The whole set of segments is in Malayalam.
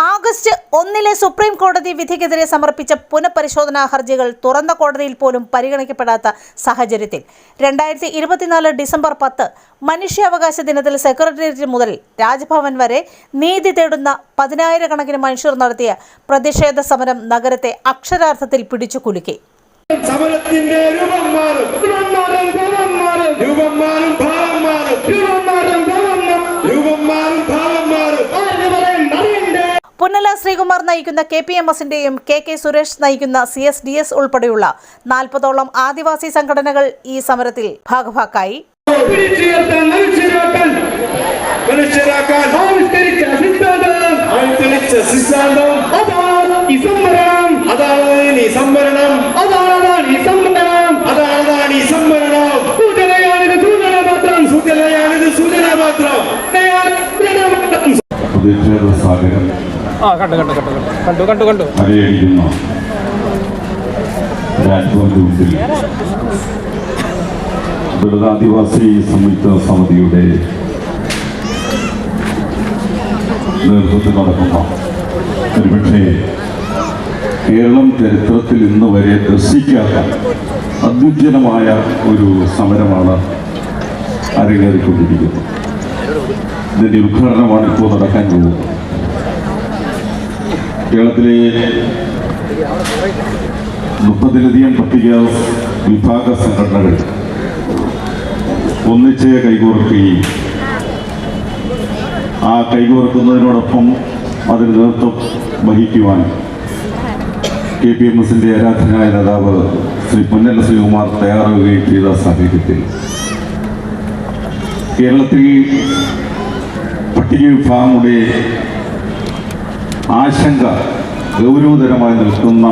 ആഗസ്റ്റ് 1 സുപ്രീം കോടതി വിധിക്കെതിരെ സമർപ്പിച്ച പുനഃപരിശോധനാ ഹർജികൾ തുറന്ന കോടതിയിൽ പോലും പരിഗണിക്കപ്പെടാത്ത സാഹചര്യത്തിൽ 2024 ഡിസംബർ 10 മനുഷ്യാവകാശ ദിനത്തിൽ സെക്രട്ടേറിയറ്റ് മുതൽ രാജ്ഭവൻ വരെ നീതി തേടുന്ന 10,000-കണക്കിന് മനുഷ്യർ നടത്തിയ പ്രതിഷേധ സമരം നഗരത്തെ അക്ഷരാർത്ഥത്തിൽ പിടിച്ചു കുലുക്കി. സമരത്തിന്റെ രൂപം മാറും, പുന്നല ശ്രീകുമാർ നയിക്കുന്ന KPMSന്റെയും KK സുരേഷ് നയിക്കുന്ന CSDS ഉൾപ്പെടെയുള്ള 40ഓളം ആദിവാസി സംഘടനകൾ ഈ സമരത്തിൽ ഭാഗഭാക്കായി. ദളിതാദിവാസി സംയുക്ത സമിതിയുടെ നേതൃത്വത്തിൽ നടക്കുന്ന ഒരുപക്ഷെ കേരളം ചരിത്രത്തിൽ ഇന്ന് വരെ ദർശിക്കാത്ത അത്യുജ്വലമായ ഒരു സമരമാണ് അരങ്ങേറിക്കൊണ്ടിരിക്കുന്നത്. ഇതിൻ്റെ ഉദ്ഘാടനമാണ് ഇപ്പോൾ നടക്കാൻ പോകുന്നത്. കേരളത്തിലെ 30-ലധികം പട്ടിക വിഭാഗ സംഘടനകൾ ഒന്നിച്ച് കൈകോർക്കുകയും ആ കൈകോർക്കുന്നതിനോടൊപ്പം അതിന് നേതൃത്വം വഹിക്കുവാൻ KPMSന്റെ ആരാധനായ നേതാവ് ശ്രീ പുന്നല ശ്രീകുമാർ തയ്യാറാവുകയും ചെയ്ത സാഹചര്യത്തിൽ കേരളത്തിൽ പട്ടിക വിഭാഗങ്ങളുടെ ആശങ്ക ഗൗരവതരമായി നിൽക്കുന്ന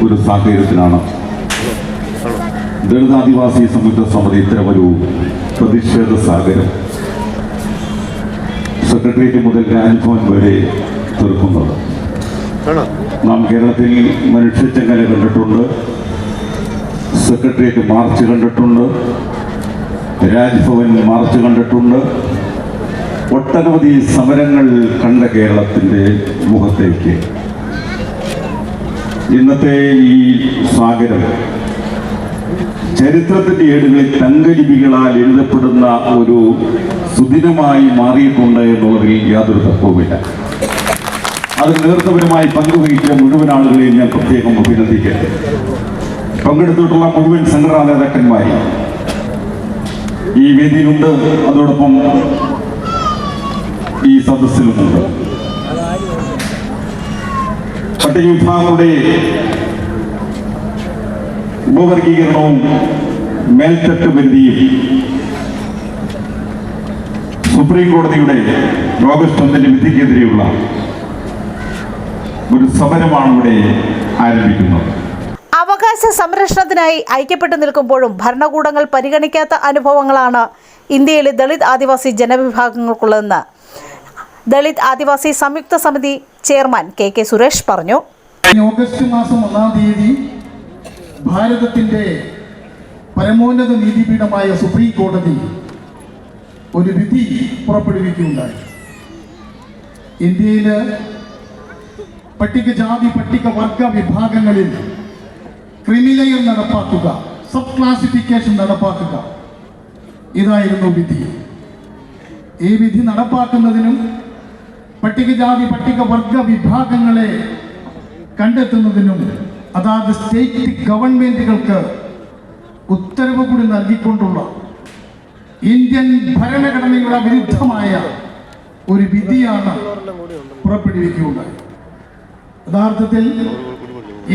ഒരു സാഹചര്യത്തിലാണ് ദളിതാദിവാസി സംയുക്ത സമിതി ഇത്തരമൊരു പ്രതിഷേധ സാഗരം സെക്രട്ടേറിയറ്റ് മുതൽ രാജ്ഭവൻ വരെ തീർക്കുന്നത്. നാം കേരളത്തിൽ മനുഷ്യച്ചങ്ങല കണ്ടിട്ടുണ്ട്, സെക്രട്ടേറിയറ്റ് മാർച്ച് കണ്ടിട്ടുണ്ട്, രാജ്ഭവൻ മാർച്ച് കണ്ടിട്ടുണ്ട്. ഒട്ടനവധി സമരങ്ങൾ കണ്ട കേരളത്തിൻ്റെ മുഖത്തേക്ക് ഇന്നത്തെ ഈ സാഗരം ചരിത്രത്തിൻ്റെ ഏടുകളിൽ തങ്കലിപികളാൽ എഴുതപ്പെടുന്ന ഒരു സുദിനമായി മാറിയിട്ടുണ്ട് എന്നുള്ളതിൽ യാതൊരു തർക്കവുമില്ല. അത് നേതൃത്വപരമായി പങ്കുവഹിച്ച മുഴുവൻ ആളുകളെയും ഞാൻ പ്രത്യേകം അഭിനന്ദിക്കട്ടെ. പങ്കെടുത്തിട്ടുള്ള മുഴുവൻ സംഘടനാ നേതാക്കന്മാരെ ഈ വേദിയിലുണ്ട്, അതോടൊപ്പം ഈ സദസ്സിലുമുണ്ട്. പട്ടിക വിഭാഗങ്ങളുടെ ഉപവർഗീകരണവും മേൽത്തട്ട് പരിധിയും സുപ്രീം കോടതിയുടെ ഓഗസ്റ്റ് 1 വിധിക്കെതിരെയുള്ള ഒരു സമരമാണ് ഇവിടെ ആരംഭിക്കുന്നത്. അവകാശ സംരക്ഷണത്തിനായി ഐക്യപ്പെട്ടു നിൽക്കുമ്പോഴും ഭരണകൂടങ്ങൾ പരിഗണിക്കാത്ത അനുഭവങ്ങളാണ് ഇന്ത്യയിലെ ദളിത് ആദിവാസി ജനവിഭാഗങ്ങൾക്കുള്ളതെന്ന് ദളിത് ആദിവാസി സംയുക്ത സമിതി ചെയർമാൻ KK സുരേഷ് പറഞ്ഞു. ഓഗസ്റ്റ് മാസം 1-ാം തീയതി ഭാരതത്തിൻ്റെ പരമോന്നത നീതിപീഠമായ സുപ്രീം കോടതി ഒരു വിധി പുറപ്പെടുവിക്കുകയുണ്ടായി. ഇന്ത്യയിൽ പട്ടികജാതി പട്ടികവർഗ വിഭാഗങ്ങളിൽ ക്രിമിലെയർ നടപ്പാക്കുക, സബ് ക്ലാസിഫിക്കേഷൻ നടപ്പാക്കുക, ഇതായിരുന്നു വിധി. ഈ വിധി നടപ്പാക്കുന്നതിനും പട്ടികജാതി പട്ടികവർഗ വിഭാഗങ്ങളെ കണ്ടെത്തുന്നതിനും അതാത് സ്റ്റേറ്റ് ഗവൺമെൻറ്റുകൾക്ക് ഉത്തരവ് കൂടി നൽകിക്കൊണ്ടുള്ള ഇന്ത്യൻ ഭരണഘടനയുടെ വിരുദ്ധമായ ഒരു വിധിയാണ് പുറപ്പെടുവിക്കുകയുണ്ടായത്. യഥാർത്ഥത്തിൽ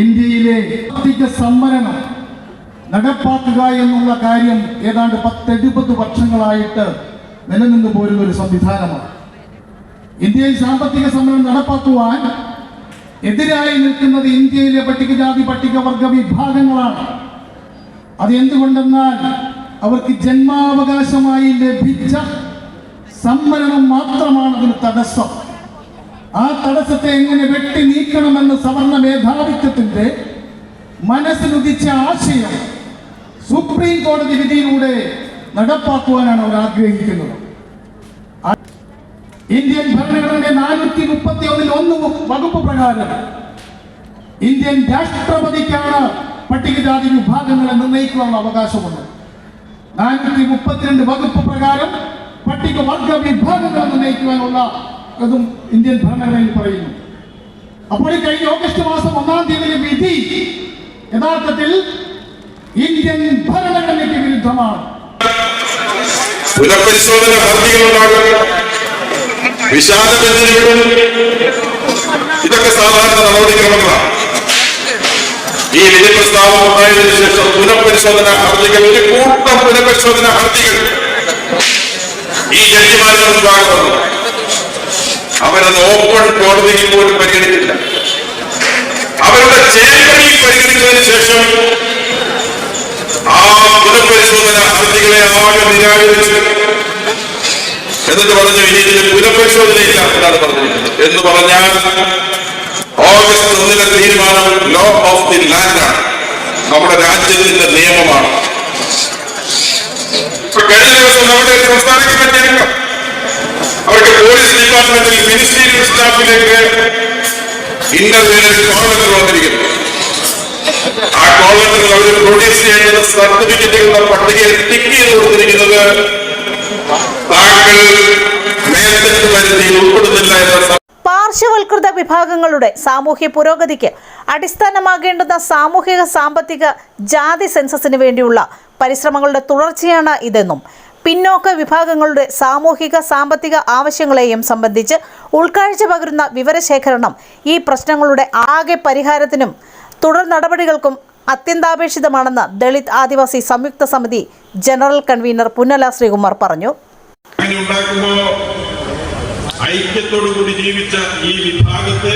ഇന്ത്യയിലെ പട്ടിക സംവരണം നടപ്പാക്കുക എന്നുള്ള കാര്യം ഏതാണ്ട് 10-70 വർഷങ്ങളായിട്ട് നിലനിന്നു പോരുന്ന ഒരു സംവിധാനമാണ്. ഇന്ത്യയിൽ സാമ്പത്തിക സംവരണം നടപ്പാക്കുവാൻ എതിരായി നിൽക്കുന്നത് ഇന്ത്യയിലെ പട്ടികജാതി പട്ടികവർഗ വിഭാഗങ്ങളാണ്. അത് എന്തുകൊണ്ടെന്നാൽ അവർക്ക് ജന്മാവകാശമായി ലഭിച്ച സംവരണം മാത്രമാണ് അതിന് തടസ്സം. ആ തടസ്സത്തെ എങ്ങനെ വെട്ടി നീക്കണമെന്ന് സവർണ മേധാവിത്വത്തിന്റെ മനസ്സിലുദിച്ച ആശയം സുപ്രീം കോടതി വിധിയിലൂടെ നടപ്പാക്കുവാനാണ് അവർ ആഗ്രഹിക്കുന്നത്. ഇന്ത്യൻ ഭരണഘടനയുടെ 431 വകുപ്പ് പ്രകാരം ഇന്ത്യൻ രാഷ്ട്രപതിക്കാണ് പട്ടികജാതി വിഭാഗങ്ങളെ നിർണ്ണയിക്കാനുള്ള അവകാശമുണ്ട്. 432 വകുപ്പ് പ്രകാരം പട്ടികവർഗ വിഭാഗങ്ങളെ നിർണ്ണയിക്കുവാനുള്ള ഇതും ഇന്ത്യൻ ഭരണഘടനയിൽ പറയുന്നു. അപ്പോൾ ഈ കഴിഞ്ഞ ഓഗസ്റ്റ് മാസം 1-ാം തീയതിയിലെ വിധി യഥാർത്ഥത്തിൽ ഇന്ത്യൻ ഭരണഘടനയ്ക്ക് വിരുദ്ധമാണ്. പുനഃപരിശോധന ഹർജികളുണ്ടാകും, വിശാല ബെഞ്ചിലും ഇതൊക്കെ സാധാരണ നടപടിക്രമങ്ങളാണ്. ഈ വിധി പ്രസ്താവം ഉണ്ടായതിനു ശേഷം പുനഃപരിശോധന ഹർജികൾ, ഒരു കൂട്ടം പുനഃപരിശോധന ഹർജികൾ ഈ ജഡ്ജിമാരുടെ മുൻപാകെ വന്നു. അവരത് ഓപ്പൺ കോടതിയിൽ പോലും പരിഗണിക്കില്ല. അവരുടെ ചേംബറിൽ പരിഗണിച്ചതിന് ശേഷം ആ പുനഃപരിശോധന ഹർജികളെ ആകെ നിരാകരിച്ചു. എന്നിട്ട് പറഞ്ഞു, ഇനി ഇതിന് പുനഃപരിശോധനയില്ല എന്നാണ് പറഞ്ഞിരിക്കുന്നത്. എന്ന് പറഞ്ഞാൽ ഓഗസ്റ്റ് 1 തീരുമാനം ലോ ഓഫ് ദി ലാൻഡാണ്, നമ്മുടെ രാജ്യത്തിന്റെ നിയമമാണ്. കഴിഞ്ഞ ദിവസം നമ്മുടെ സംസ്ഥാന കമ്മിറ്റി അവർക്ക് പോലീസ് ഡിപ്പാർട്ട്മെന്റിൽ മിനിസ്റ്റീരിയൽ സ്റ്റാഫിലേക്ക് ഇന്റർവ്യൂവിൽ കോൾ ലെറ്റർ വന്നിരിക്കുന്നു. ആ കോൾ ലെറ്ററിൽ അവർ പ്രൊഡ്യൂസ് ചെയ്യേണ്ട സർട്ടിഫിക്കറ്റുകളുടെ പട്ടികയിൽ ടിക്ക് ചെയ്ത് കൊടുത്തിരിക്കുന്നത് താങ്കൾ മേൽത്തെറ്റ് വരുത്തിയിൽ ഉൾപ്പെടുന്നില്ല എന്ന. പാർശ്വവൽകൃത വിഭാഗങ്ങളുടെ സാമൂഹ്യ പുരോഗതിക്ക് അടിസ്ഥാനമാകേണ്ടുന്ന സാമൂഹിക സാമ്പത്തിക ജാതി സെൻസസിന് വേണ്ടിയുള്ള പരിശ്രമങ്ങളുടെ തുടർച്ചയാണ് ഇതെന്നും പിന്നോക്ക വിഭാഗങ്ങളുടെ സാമൂഹിക സാമ്പത്തിക ആവശ്യങ്ങളെയും സംബന്ധിച്ച് ഉൾക്കാഴ്ച പകരുന്ന വിവരശേഖരണം ഈ പ്രശ്നങ്ങളുടെ ആകെ പരിഹാരത്തിനും തുടർ നടപടികൾക്കും അത്യന്താപേക്ഷിതമാണെന്ന് ദളിത് ആദിവാസി സംയുക്ത സമിതി ജനറൽ കൺവീനർ പുന്നല ശ്രീകുമാർ പറഞ്ഞു. ഐക്യത്തോടുകൂടി ജീവിച്ച ഈ വിഭാഗത്തെ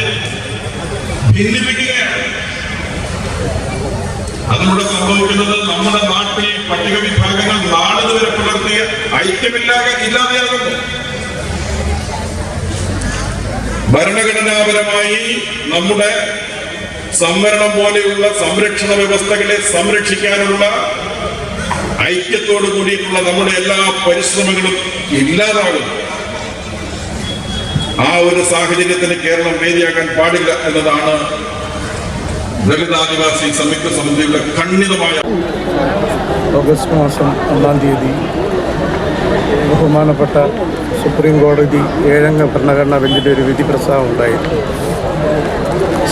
ഭിന്നിപ്പിക്കുകയാണ്. അതിലൂടെ സംഭവിക്കുന്നത് നമ്മുടെ നാട്ടിൽ പട്ടിക വിഭാഗങ്ങൾ നാളിതുവരെ പുലർത്തിയ ഐക്യമില്ലാതെയാകുന്നു. ഭരണഘടനാപരമായി നമ്മുടെ സംവരണം പോലെയുള്ള സംരക്ഷണ വ്യവസ്ഥകളെ സംരക്ഷിക്കാനുള്ള ഐക്യത്തോടു കൂടിയിട്ടുള്ള നമ്മുടെ എല്ലാ പരിശ്രമങ്ങളും ഇല്ലാതാകുന്നു. ആ ഒരു സാഹചര്യത്തിന് കേരളം വേദിയാകാൻ പാടില്ല എന്നതാണ് ദളിത് ആദിവാസി സംയുക്ത സമിതിയുടെ ഖണ്ഡിതമായ. ഓഗസ്റ്റ് മാസം 1-ാം തീയതി ബഹുമാനപ്പെട്ട സുപ്രീം കോടതി 7-അംഗ ഭരണഘടനാ ബെഞ്ചിൻ്റെ ഒരു വിധി പ്രസ്താവം ഉണ്ടായിരുന്നു.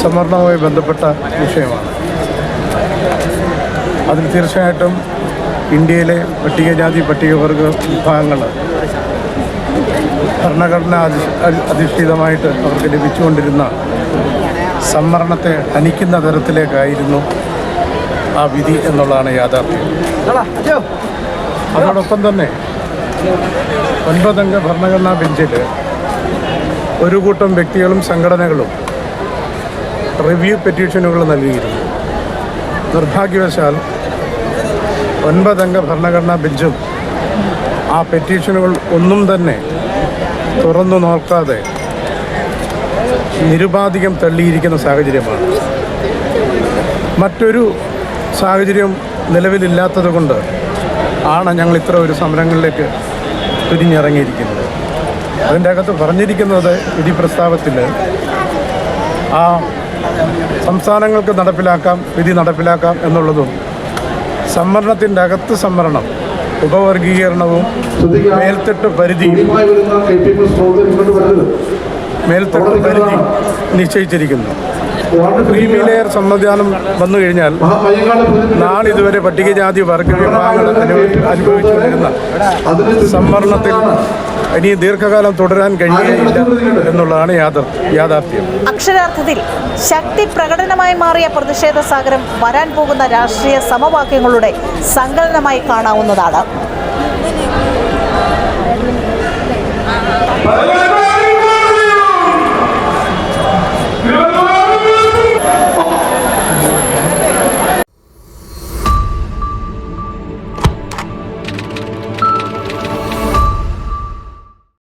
സംവരണവുമായി ബന്ധപ്പെട്ട വിഷയമാണ്. അതിൽ തീർച്ചയായിട്ടും ഇന്ത്യയിലെ പട്ടികജാതി പട്ടികവർഗ വിഭാഗങ്ങൾ ഭരണഘടന അധിഷ്ഠിതമായിട്ട് അവർക്ക് ലഭിച്ചുകൊണ്ടിരുന്ന സംവരണത്തെ ഹനിക്കുന്ന തരത്തിലേക്കായിരുന്നു ആ വിധി എന്നുള്ളതാണ് യാഥാർത്ഥ്യം. അതോടൊപ്പം തന്നെ 9-അംഗ ഭരണഘടനാ ബെഞ്ചിൽ ഒരു കൂട്ടം വ്യക്തികളും സംഘടനകളും റിവ്യൂ പെറ്റീഷനുകൾ നൽകിയിരുന്നു. നിർഭാഗ്യവശാൽ 9-അംഗ ഭരണഘടനാ ബെഞ്ചും ആ പെറ്റീഷനുകൾ ഒന്നും തന്നെ തുറന്നു നോക്കാതെ നിരുപാധികം തള്ളിയിരിക്കുന്ന സാഹചര്യമാണ്. മറ്റൊരു സാഹചര്യം നിലവിലില്ലാത്തത് കൊണ്ട് ആണ് ഞങ്ങൾ ഇത്ര ഒരു സമരങ്ങളിലേക്ക് തുനിഞ്ഞിറങ്ങിയിരിക്കുന്നത്. അതിൻ്റെ അകത്ത് പറഞ്ഞിരിക്കുന്നത് വിധി പ്രസ്താവത്തിൽ ആ സംസ്ഥാനങ്ങൾക്ക് വിധി നടപ്പിലാക്കാം എന്നുള്ളതും സംവരണത്തിൻ്റെ അകത്ത് സംവരണം ഉപവർഗീകരണവും മേൽത്തട്ട് പരിധി നിശ്ചയിച്ചിരിക്കുന്നു. ക്രീമി ലെയർ സംവിധാനം വന്നു കഴിഞ്ഞാൽ നാളിതുവരെ പട്ടികജാതി വർഗ വിഭാഗങ്ങൾ അനുഭവിച്ചുകൊണ്ടിരുന്ന സംവരണത്തിൽ ഇനി ദീർഘകാലം തുടരാൻ കഴിയുകയില്ല എന്നുള്ളതാണ് യാഥാർത്ഥ്യം. അക്ഷരാർത്ഥത്തിൽ ശക്തി പ്രകടനമായി മാറിയ പ്രതിഷേധ സാഗരം വരാൻ പോകുന്ന രാഷ്ട്രീയ സമവാക്യങ്ങളുടെ സങ്കലനമായി കാണാവുന്നതാണ്.